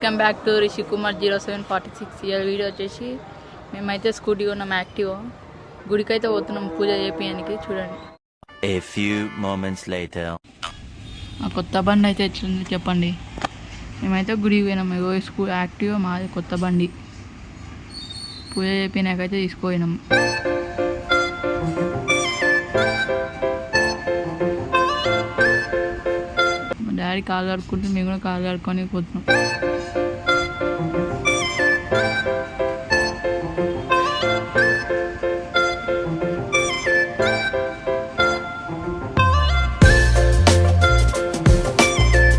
Welcome back to Rishi Kumar 0746. ఇవాళ video వచ్చేసి మేమైతే స్కూటీ కొన్నాం యాక్టివ్. గుడికి అయితే పోతున్నాం పూజ చేపియడానికి. చూడండి. A few moments later. ఆ కొత్త బండి అయితే ఎట్లుంది చెప్పండి. మేమైతే గుడికి పోయినాం. ఇగో స్కూల్ యాక్టివ్ మాది కొత్త బండి. పూజ చేపినాకైతే తీసుకుపోయినాం. డాడీ కాలు కడుక్కుంటే మేము కూడా కాలు కడుక్కొని పోతున్నాం.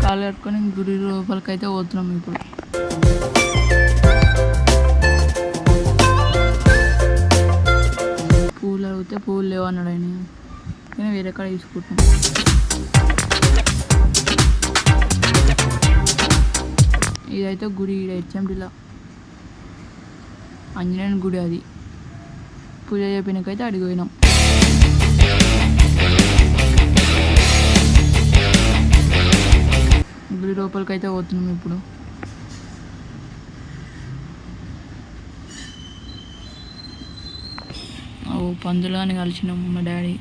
కాలు కడుక్కొని గుడి లోపలికి అయితే పోతున్నాం. ఇప్పుడు పూలు అడిగితే పూలు లేవు అన్నాడు ఆయన. కానీ వేరే కాడ తీసుకుంటాం. ఇదైతే గుడి హెచ్ఎండిలో ఆంజనేయుని గుడి. అది పూజ చేపినకైతే అడిగి పోయినాం. గుడి లోపలికి అయితే పోతున్నాం. ఇప్పుడు పందులని కలిసినాము. మా డాడీ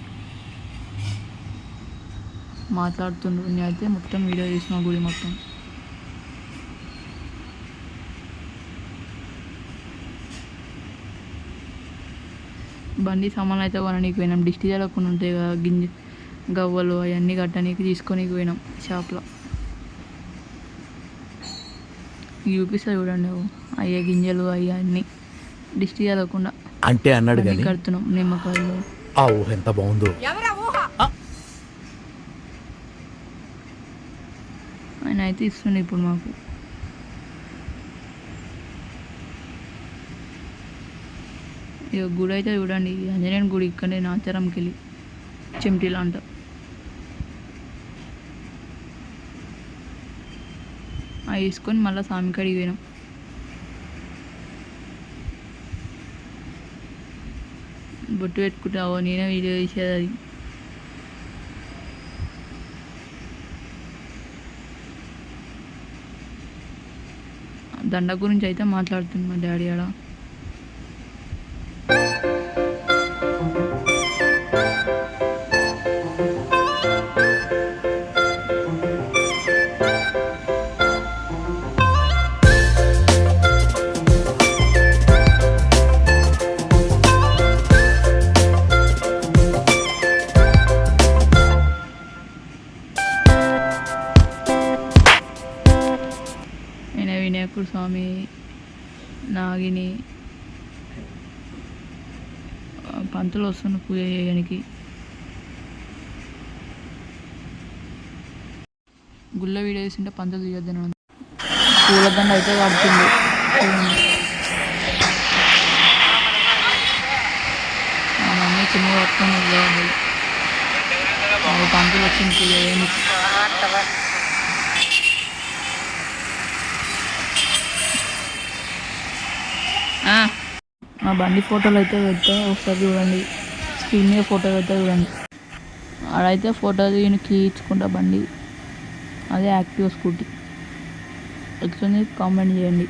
మాట్లాడుతుండ్రు. నేను అయితే మొత్తం వీడియో చేసిన గుడి మొత్తం. బండి సామాన్లు అయితే కొనడానికి పోయినాం. దిష్టి జరగకుండా ఉంటాయి కదా, గవ్వలు అవన్నీ కట్టడానికి తీసుకొని పోయినాం షాప్లో. చూపిస్తా చూడండి. అయ్యే గింజలు అన్నీ దిష్టి జరగకుండా అంటే అన్నాడు కానీ కడుతున్నాం. నిమ్మకాయలు ఎంత బాగుందో. ఆయన అయితే ఇస్తుండే ఇప్పుడు మాకు. ఇక గుడి అయితే చూడండి. ఆంజనేయుని గుడి ఇక్కడే నాచారంకి వెళ్ళి చెమటిలా అంట. అవి వేసుకొని మళ్ళీ స్వామి కాడికి పోయినాం. బొట్టు పెట్టుకుంటావో నేనే వీడియో తీసేది. అది దండ గురించి అయితే మాట్లాడుతుంది మా డాడీ ఆడ. వినాయకుడు స్వామి, నాగిని, పంతులు వస్తున్న పూజ చేయడానికి. గుళ్ళ వీడియో వేసింటే పంతులు తీయొద్దని పూలదండ అయితే కడుతుంది. మా మమ్మీ చిన్న పట్టుకుని పంతులు వచ్చింది పూజ చేయడానికి. మా బండి ఫోటోలు అయితే పెడతా ఒకసారి చూడండి. స్క్రీన్ మీద ఫోటో పెడతా చూడండి. ఆడైతే ఫోటో దీనికి ఇచ్చుకుంటా బండి. అదే యాక్టివ్ స్కూటీ. ఎట్లుంది కామెంట్ చేయండి.